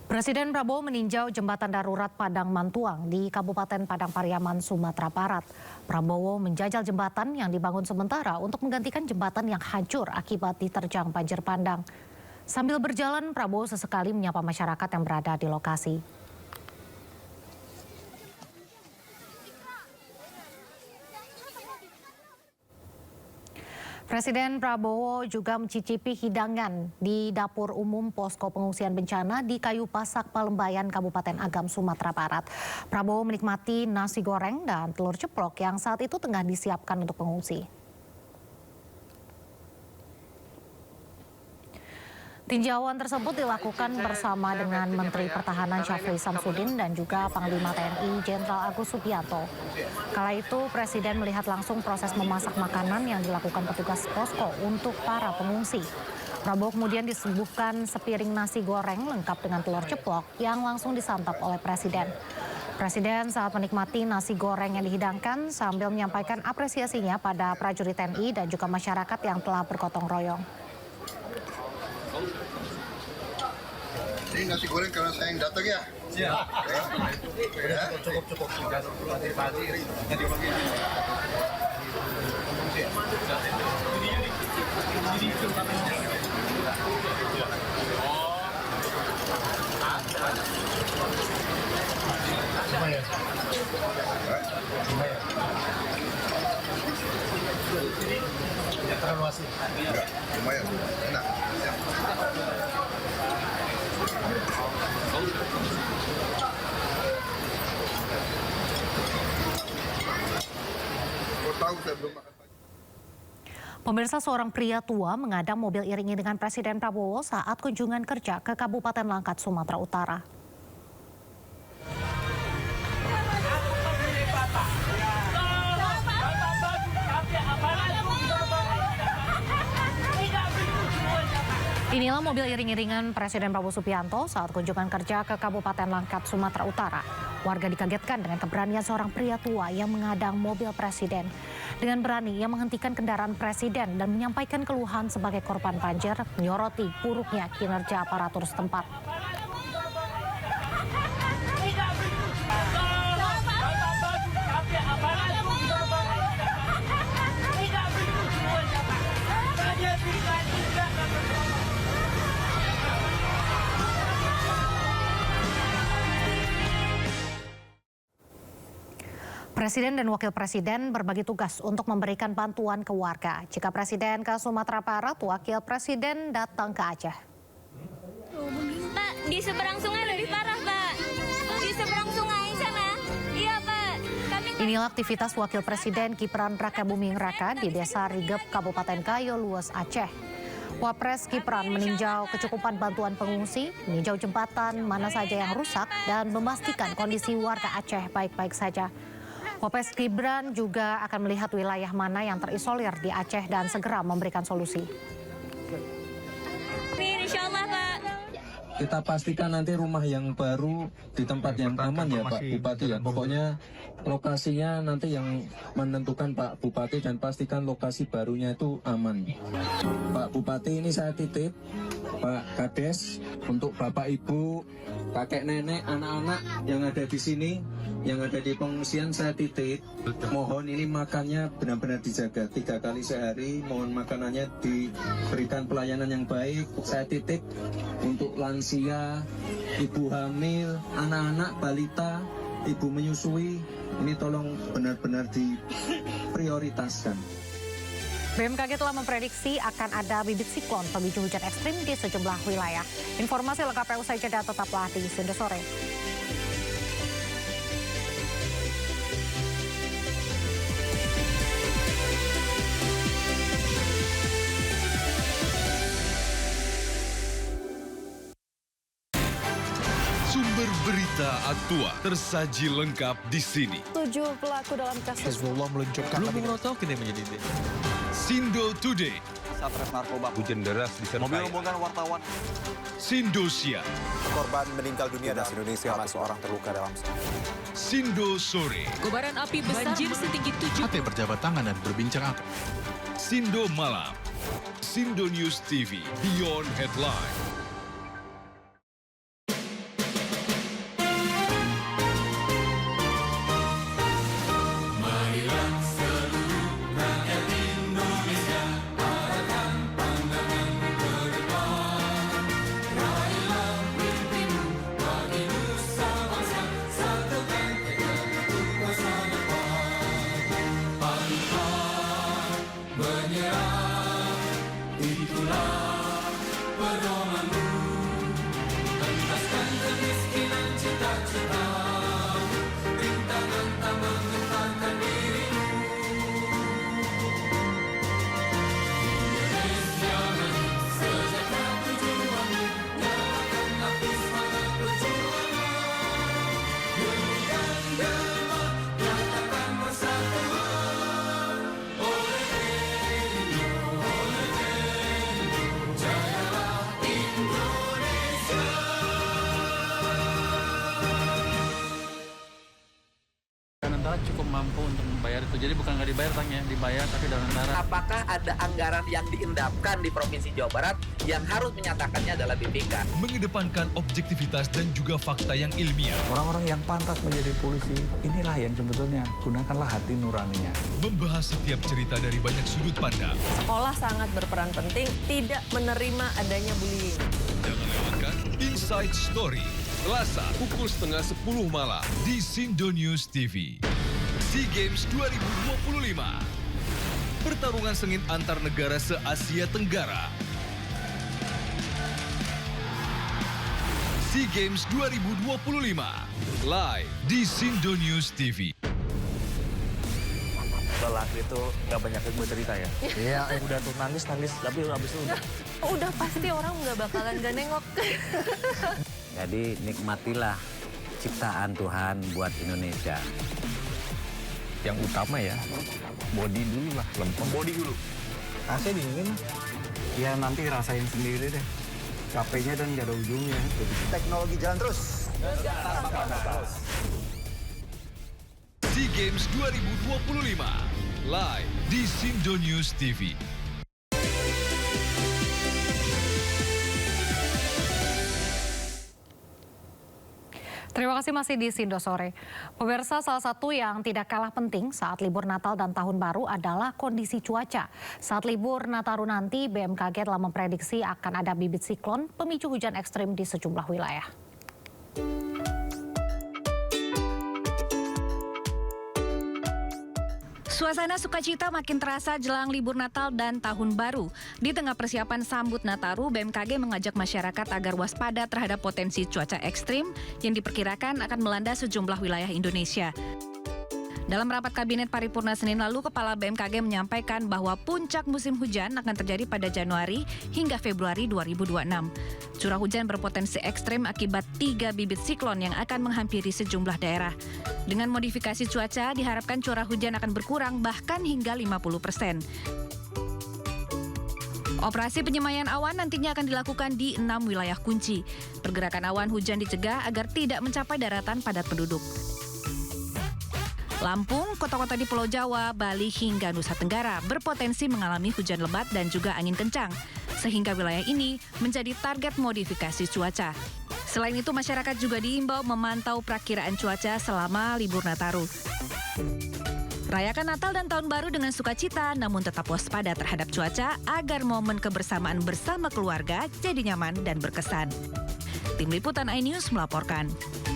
Presiden Prabowo meninjau jembatan darurat Padang Mantuang di Kabupaten Padang Pariaman, Sumatera Barat. Prabowo menjajal jembatan yang dibangun sementara untuk menggantikan jembatan yang hancur akibat diterjang banjir bandang. Sambil berjalan, Prabowo sesekali menyapa masyarakat yang berada di lokasi. Presiden Prabowo juga mencicipi hidangan di dapur umum posko pengungsian bencana di Kayu Pasak, Palembayan, Kabupaten Agam, Sumatera Barat. Prabowo menikmati nasi goreng dan telur ceplok yang saat itu tengah disiapkan untuk pengungsi. Tinjauan tersebut dilakukan bersama dengan Menteri Pertahanan Syafri Samsudin dan juga Panglima TNI Jenderal Agus Subianto. Kala itu Presiden melihat langsung proses memasak makanan yang dilakukan petugas posko untuk para pengungsi. Prabowo kemudian disuguhkan sepiring nasi goreng lengkap dengan telur ceplok yang langsung disantap oleh Presiden. Presiden saat menikmati nasi goreng yang dihidangkan sambil menyampaikan apresiasinya pada prajurit TNI dan juga masyarakat yang telah bergotong royong. Ini nasi goreng karena saya yang datang ya? Iya. Ya. Cukup. Pagi-pagi nggak dipakai. Enggak, lumayan, enak. Kau tahu saya belum makan. Pemirsa, seorang pria tua mengadang mobil iring-iringan Presiden Prabowo saat kunjungan kerja ke Kabupaten Langkat, Sumatera Utara. Inilah mobil iring-iringan Presiden Prabowo Subianto saat kunjungan kerja ke Kabupaten Langkat, Sumatera Utara. Warga dikagetkan dengan keberanian seorang pria tua yang mengadang mobil Presiden. Dengan berani, ia menghentikan kendaraan Presiden dan menyampaikan keluhan sebagai korban banjir, menyoroti buruknya kinerja aparatur setempat. Presiden dan Wakil Presiden berbagi tugas untuk memberikan bantuan ke warga. Jika Presiden ke Sumatera Barat, Wakil Presiden datang ke Aceh. Pak, di seberang sungai lebih parah, Pak. Di seberang sungai sana. Iya, Pak. Inilah aktivitas Wakil Presiden Kipran Raka Buming Raka di Desa Rigep, Kabupaten Kayo Lues, Aceh. Wapres Kipran meninjau kecukupan bantuan pengungsi, meninjau jembatan mana saja yang rusak, dan memastikan kondisi warga Aceh baik-baik saja. Wapres Kipran juga akan melihat wilayah mana yang terisolir di Aceh dan segera memberikan solusi. Insya Allah, Pak. Kita pastikan nanti rumah yang baru di tempat yang aman ya Pak Bupati ya. Pokoknya lokasinya nanti yang menentukan Pak Bupati dan pastikan lokasi barunya itu aman. Pak Bupati ini saya titip, Pak Kades, untuk Bapak Ibu, kakek nenek, anak-anak yang ada di sini, yang ada di pengungsian saya titip. Mohon ini makannya benar-benar dijaga 3 kali sehari. Mohon makanannya diberikan pelayanan yang baik. Saya titip untuk lansia, ibu hamil, anak-anak, balita, ibu menyusui. Ini tolong benar-benar diprioritaskan. BMKG telah memprediksi akan ada bibit siklon pemicu hujan ekstrim di sejumlah wilayah. Informasi lengkapnya usai jeda, tetaplah di Sindo Sore. Sumber berita aktual tersaji lengkap di sini. 7 pelaku dalam kasus Hezbollah meluncurkan Belum tahu kini menjadi Sindo Today, Satres narkoba. Hujan deras disertai Mobil rombongan wartawan. Sindosia, Korban meninggal dunia dan Indonesia, seorang terluka dalam. Sindo Sore, Kobaran api besar banjir setinggi 7. Ate berjabat tangan dan berbincang akrab. Sindo Malam, Sindo News TV, Beyond Headline. Nusantara cukup mampu untuk membayar itu. Jadi bukan nggak dibayar tangnya, dibayar tapi dalam Nusantara. Apakah ada anggaran yang diendapkan di Provinsi Jawa Barat yang harus menyatakannya adalah BPK? Mengedepankan objektivitas dan juga fakta yang ilmiah. Orang-orang yang pantas menjadi polisi, inilah yang sebetulnya gunakanlah hati nuraninya. Membahas setiap cerita dari banyak sudut pandang. Sekolah sangat berperan penting, tidak menerima adanya bullying. Jangan lewatkan Inside Story. Selasa pukul 9:30 malam di Sindo News TV. SEA Games 2025. Pertarungan sengit antar negara se-Asia Tenggara. SEA Games 2025. Live di Sindo News TV. Lelaki itu nggak banyak yang bercerita ya? Iya, udah tuh nangis, tapi habis itu Udah pasti orang nggak bakalan gak nengok. Jadi nikmatilah ciptaan Tuhan buat Indonesia. Yang utama ya, body dulu lah, lempeng. body dulu. AC dingin, ya nanti rasain sendiri deh. Capeknya dan gak ada ujungnya. Teknologi jalan terus. SEA Games 2025. Live di Sindo News TV. Terima kasih masih di Sindo Sore. Pemirsa, salah satu yang tidak kalah penting saat libur Natal dan Tahun Baru adalah kondisi cuaca. Saat libur Nataru nanti, BMKG telah memprediksi akan ada bibit siklon pemicu hujan ekstrim di sejumlah wilayah. Suasana sukacita makin terasa jelang libur Natal dan Tahun Baru. Di tengah persiapan sambut Nataru, BMKG mengajak masyarakat agar waspada terhadap potensi cuaca ekstrim yang diperkirakan akan melanda sejumlah wilayah Indonesia. Dalam rapat Kabinet Paripurna Senin lalu, Kepala BMKG menyampaikan bahwa puncak musim hujan akan terjadi pada Januari hingga Februari 2026. Curah hujan berpotensi ekstrim akibat 3 bibit siklon yang akan menghampiri sejumlah daerah. Dengan modifikasi cuaca, diharapkan curah hujan akan berkurang bahkan hingga 50%. Operasi penyemayan awan nantinya akan dilakukan di 6 wilayah kunci. Pergerakan awan hujan dicegah agar tidak mencapai daratan padat penduduk. Lampung, kota-kota di Pulau Jawa, Bali hingga Nusa Tenggara berpotensi mengalami hujan lebat dan juga angin kencang, sehingga wilayah ini menjadi target modifikasi cuaca. Selain itu, masyarakat juga diimbau memantau perakiraan cuaca selama libur Nataru. Rayakan Natal dan Tahun Baru dengan sukacita, namun tetap waspada terhadap cuaca agar momen kebersamaan bersama keluarga jadi nyaman dan berkesan. Tim Liputan iNews melaporkan.